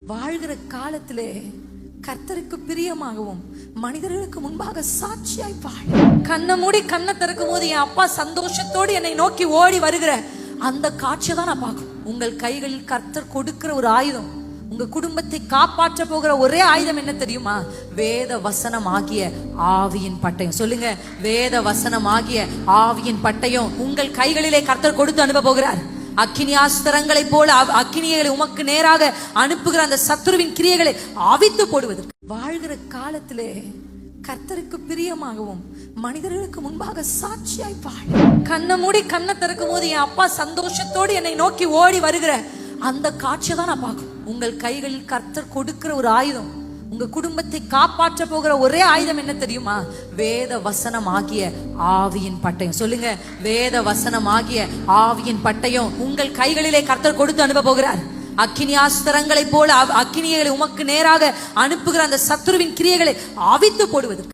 வாழ்கிற காலத்திலே கர்த்தருக்கு பிரியமாகவும் மனிதர்களுக்கு முன்பாக சாட்சியாய் வாழ். கண்ணை மூடி கண்ணை திறக்கும் போது என் அப்பா சந்தோஷத்தோடு என்னை நோக்கி ஓடி வருகிற அந்த காட்சியை தான் நான் பார்க்கணும். உங்கள் கைகளில் கர்த்தர் கொடுக்கிற ஒரு ஆயுதம், உங்க குடும்பத்தை காப்பாற்ற போகிற ஒரே ஆயுதம் என்ன தெரியுமா? வேத வசனம் ஆகிய ஆவியின் பட்டயம். சொல்லுங்க, வேத வசனம் ஆகிய ஆவியின் பட்டயம் உங்கள் கைகளிலே கர்த்தர் கொடுத்து அனுப்ப போகிறார். அக்கினியாஸ்திரங்களை போல அக்கினிகளை உமக்கு நேராக அனுப்புகிற அந்த சத்துருவின் கிரியைகளை அவித்து போடுவதற்கு. வாழ்கிற காலத்திலே கர்த்தருக்கு பிரியமாகவும் மனிதர்களுக்கு முன்பாக சாட்சியாய் வாழ். கண்ணை மூடி கண்ணை திறக்கும் போது என் அப்பா சந்தோஷத்தோடு என்னை நோக்கி ஓடி வருகிற அந்த காட்சியை தான் நான் பார்க்கணும். உங்கள் கைகளில் கர்த்தர் கொடுக்கிற ஒரு ஆயுதம், உங்க குடும்பத்தை காப்பாற்ற போகிற ஒரே ஆயுதம் என்ன தெரியுமா? வேத வசனம் ஆகிய ஆவியின் பட்டயம். சொல்லுங்க, வேத வசனம் ஆகிய ஆவியின் பட்டயம் உங்கள் கைகளிலே கர்த்தர் கொடுத்து அனுப்ப போகிறார். அக்கினியாஸ்திரங்களை போல அக்கினிகளை உமக்கு நேராக அனுப்புகிற அந்த சத்துருவின் கிரியைகளை அவித்து போடுவதற்கு.